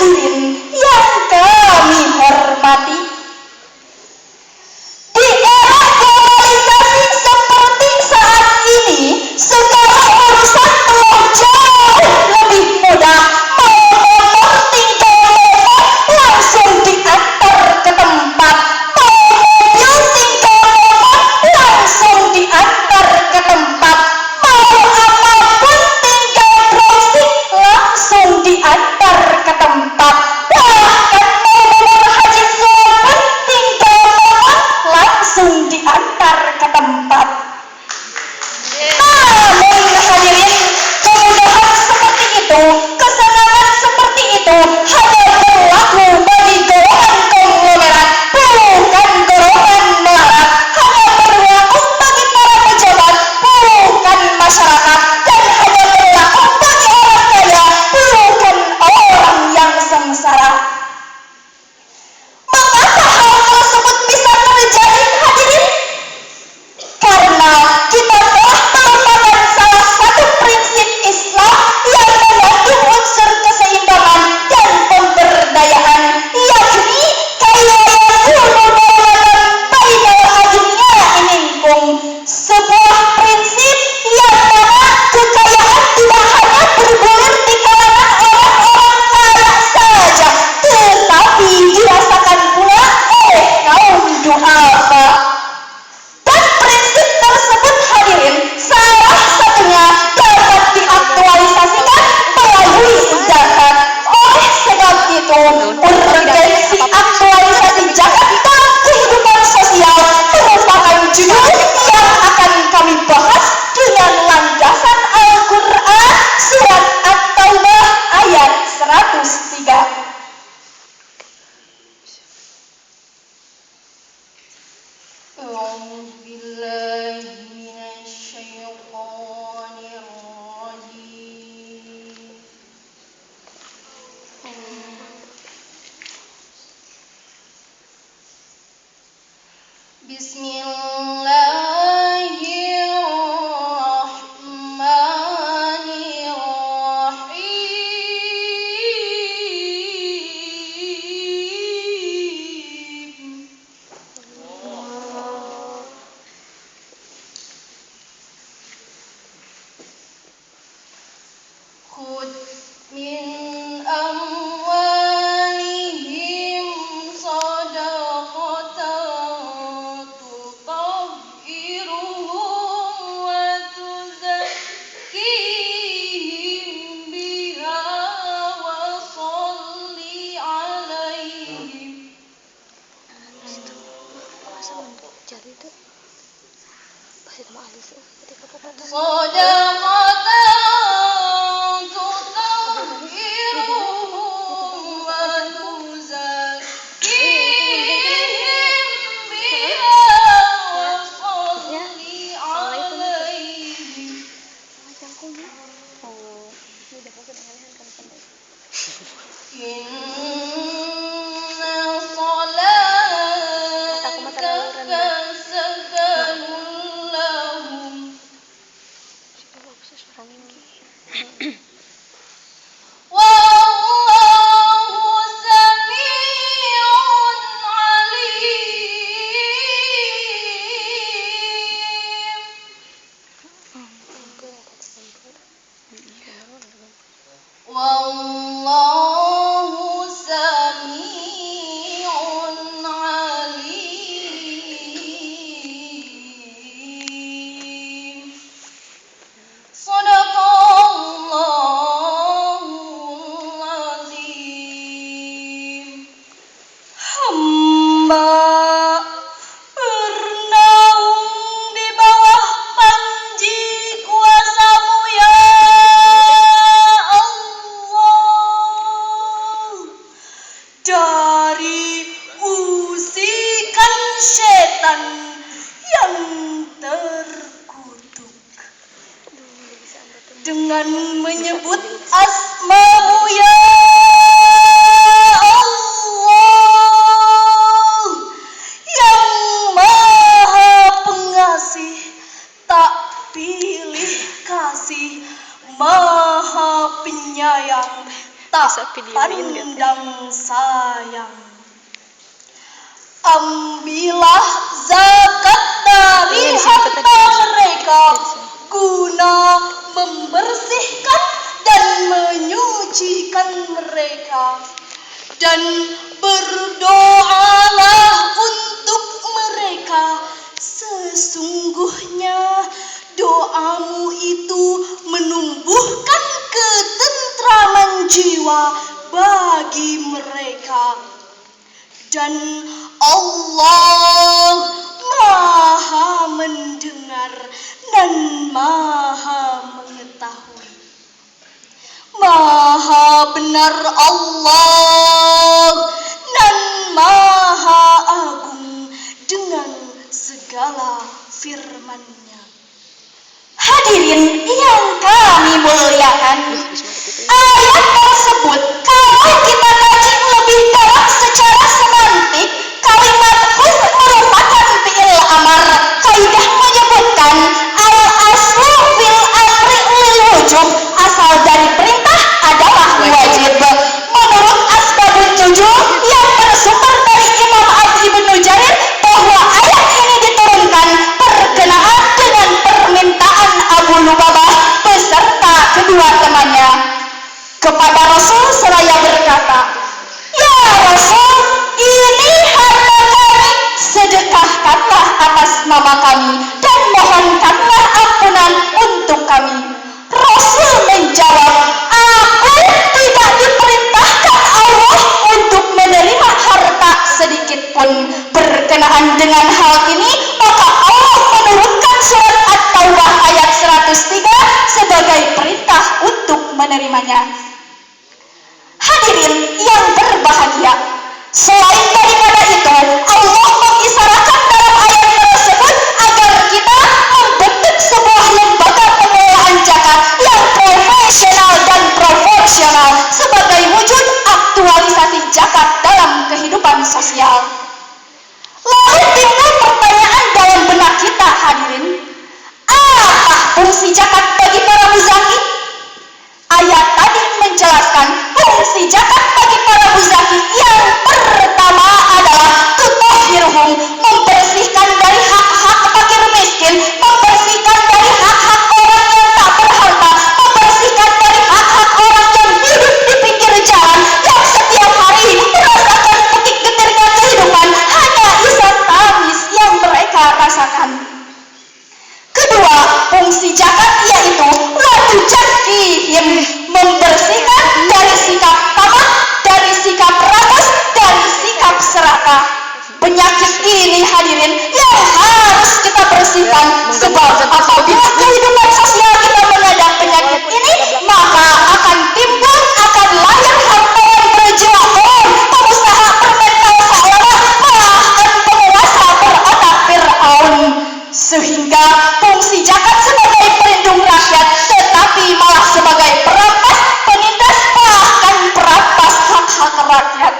hadirin yang kami hormati, di era globalisasi seperti saat ini, segala urusan telah jauh lebih mudah. Mau motor tinggal lewat langsung diantar ke tempat, mau mobil tinggal lewat langsung diantar ke tempat, mau apapun tinggal browsing langsung diantar ke tempat. Bahkan mau nomor haji pun tinggal lewat langsung diantar ke tempat. Namun hadirin, kemudahan seperti itu, kesenangan seperti itu hanya berlaku bagi golongan konglomerat, bukan golongan melarat. Hanya berlaku bagi para pejabat, bukan masyarakat, dan hanya berlaku bagi orang kaya, bukan orang yang sengsara. Mengapa hal tersebut bisa terjadi, hadirin? Karena kita telah melupakan salah satu prinsip Islam yang mengandung unsur keseimbangan dan pemberdayaan, yakni kaya yakunu mawalan bainal agniya'i minkum. Sebuah prinsip yang mana kekayaan tidak hanya bergulir di kalangan orang-orang kaya saja, tetapi dirasakan pula oleh kaum duafa. Dan prinsip tersebut, hadirin, salah satunya dapat diaktualisasikan melalui zakat. Oleh sebab itu, urgensi aktualisasi zakat dalam kehidupan sosial merupakan judul yang akan kami bahas dengan landasan Al-Quran surat At-Taubah ayat 103. أعوذ بالله من الشيطان الرجيم. بسم الله الرحمن الرحيم. خذ من أموالهم صدقة تطهرهم وتزكيهم بها وصل عليهم. Wallahu sami'un alim. Shadaqallahul azim. Hamba bernaung di bawah panji kuasa-Mu ya Allah, dari usikan setan yang terkutuk. Dengan menyebut asma-Mu ya Allah, yang maha pengasih, tak pilih kasih, maha penyayang, tak pandang sayang. Ambillah zakat dari harta mereka guna membersihkan dan menyucikan mereka, dan berdoalah untuk mereka. Sesungguhnya doamu itu menumbuhkan ketentraman jiwa bagi mereka, dan Allah Maha mendengar dan Maha mengetahui. Maha benar Allah dan Maha agung dengan segala firman-Nya. Hadirin yang kami muliakan, ayat tersebut kalau kita kaji lebih dalam secara semantik, kalimat hus merupakan fi'il amar. Kaidah menyebutkan al-aslu fil amri lil wujub, asal dari perintah adalah wajib. Menurut Asbabun Nuzul yang bersumber dari Imam Ibnu Jarir bahwa ayat ini diturunkan berkenaan dengan permintaan Abu Lubabah beserta kedua temannya kepada Rasul seraya berkata, "Ya Rasul, ini harta kami, sedekahkanlah atas nama kami dan mohonkanlah ampunan untuk kami." Rasul menjawab, "Aku tidak diperintahkan Allah untuk menerima harta sedikit pun." Berkenaan dengan hal ini, maka Allah menurunkan surat At-Taubah ayat 103 sebagai perintah untuk menerimanya. Hadirin yang berbahagia, selain daripada itu, Allah mengisyaratkan dalam ayat tersebut agar kita membentuk sebuah lembaga pengelolaan zakat yang profesional dan proporsional sebagai wujud aktualisasi zakat dalam kehidupan sosial. Lalu timbul pertanyaan dalam benak kita, hadirin, apa fungsi zakat bagi para muzaki? Ayat tadi menjelaskan fungsi zakat bagi para muzaki yang pertama adalah tutahhirhum, membersihkan dari hak-hak fakir miskin, membersihkan dari hak-hak orang yang tak berharta, membersihkan dari hak-hak orang yang hidup di pinggir jalan, yang setiap hari merasakan petik getirnya kehidupan, hanya isak tangis yang mereka rasakan. Kedua, fungsi zakat yaitu watujakihim, membersihkan dari sikap tamak, dari sikap rakus, dari sikap serakah. Penyakit ini, hadirin, yang harus kita bersihkan, sebab apabila kehidupan sosial kita menghadap penyakit ini, maka akan timbul, akan lahir hartawan berjelahum, pengusaha bermental seolah bahkan penguasa berotak Fir'aun, sehingga fungsi zakat sebagai pelindung rakyat tetapi malah sebagai perampas, penindas, bahkan perampas hak-hak rakyat.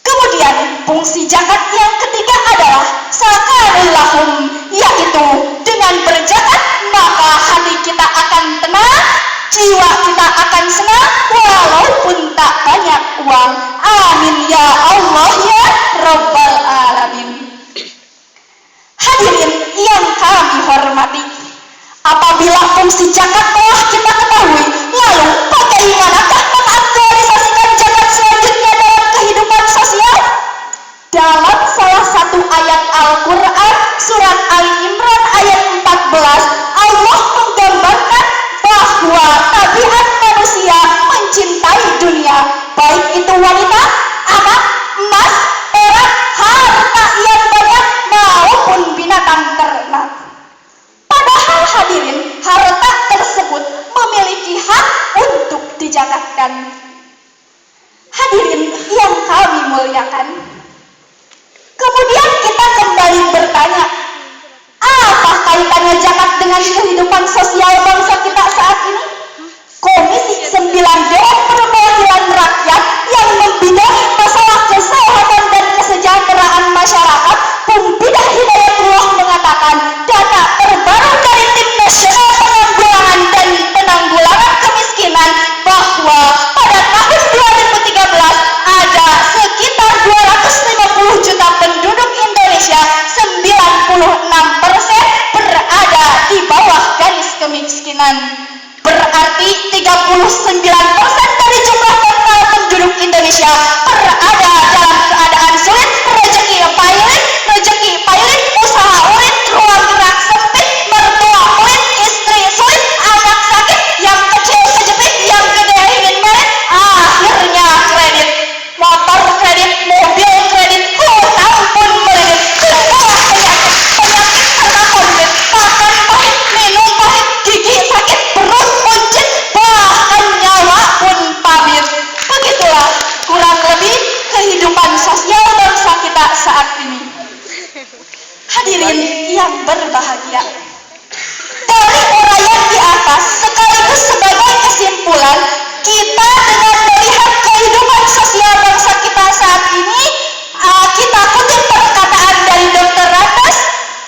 Kemudian fungsi zakat yang ketiga adalah sakanillahum, yaitu dengan berzakat maka hati kita akan tenang, jiwa kita akan senang walaupun tak banyak uang. Amin ya Allah ya Rabbal Alamin. Hadirin yang kami hormati, apabila fungsi zakat telah kita ketahui, lalu bagaimanakah mengaktualisasikan zakat selanjutnya dalam kehidupan sosial? Dalam salah satu ayat Al-Quran, surat Ali Imran ayat 14, Allah menggambarkan bahwa tabiat manusia mencintai dunia, baik itu wanita, anak, emas, perak, harta yang banyak, maupun binatang ternak. Padahal hadirin, harta tersebut memiliki hak untuk dizakatkan. Hadirin yang kami muliakan, kemudian kita kembali bertanya, apa kaitannya zakat dengan kehidupan sosial bangsa kita saat ini? Komisi 9 Dewan Perwakilan Rakyat yang membidangi masalah kesehatan dan kesejahteraan masyarakat, Pembidah Hidayatullah, mengatakan data terbaru dari Tim Nasional Penanggulangan dan Penanggulangan Kemiskinan bahwa pada tahun kemiskinan. Berarti 39% dari jumlah total penduduk Indonesia berada dalam keadaan sulit, rezeki pailit, usaha ulit, ruang gerak sempit, mertua ulit, istri sulit, anak sakit, yang kecil kejepit, yang gede ingin merit, akhirnya kredit, motor kredit, mobil kredit, hutang pun melilit, semua penyakit karena konflik, makan pahit, minum pahit, gigi sakit, perut buncit, bahkan nyawa pun pamit. Begitulah kurang lebih kehidupan sosial bangsa kita saat ini. Hadirin yang berbahagia, dari uraian di atas sekaligus sebagai kesimpulan, kita dengan melihat kehidupan sosial bangsa kita saat ini, kita kutip perkataan dari Dr. Rates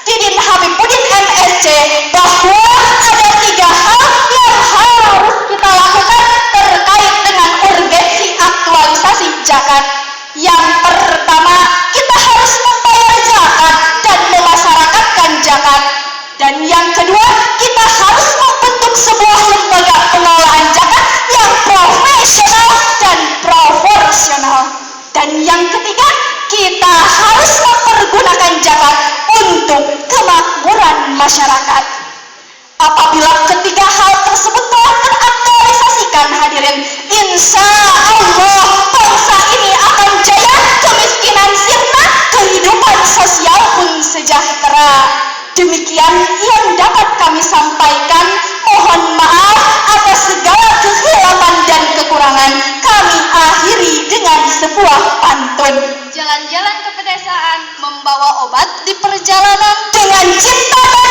Didin Habibudin MSc, bahwa ada 3 hal yang harus kita lakukan terkait dengan urgensi aktualisasi zakat. Yang pertama, kita harus membayar zakat dan memasyarakatkan zakat. Dan yang kedua, kita harus membentuk sebuah lembaga pengelolaan zakat yang profesional dan proporsional. Dan yang ketiga, kita harus mempergunakan zakat untuk kemakmuran masyarakat. Apabila ketiga hal tersebut telah teraktualisasikan, hadirin, insya Allah bangsa ini akan jaya, kemiskinan sirna, kehidupan sosial pun sejahtera. Demikian yang dapat kami sampaikan. Mohon maaf atas segala kehilapan dan kekurangan. Kami akhiri dengan sebuah pantun. Jalan-jalan ke pedesaan, membawa obat di perjalanan. Dengan cinta dan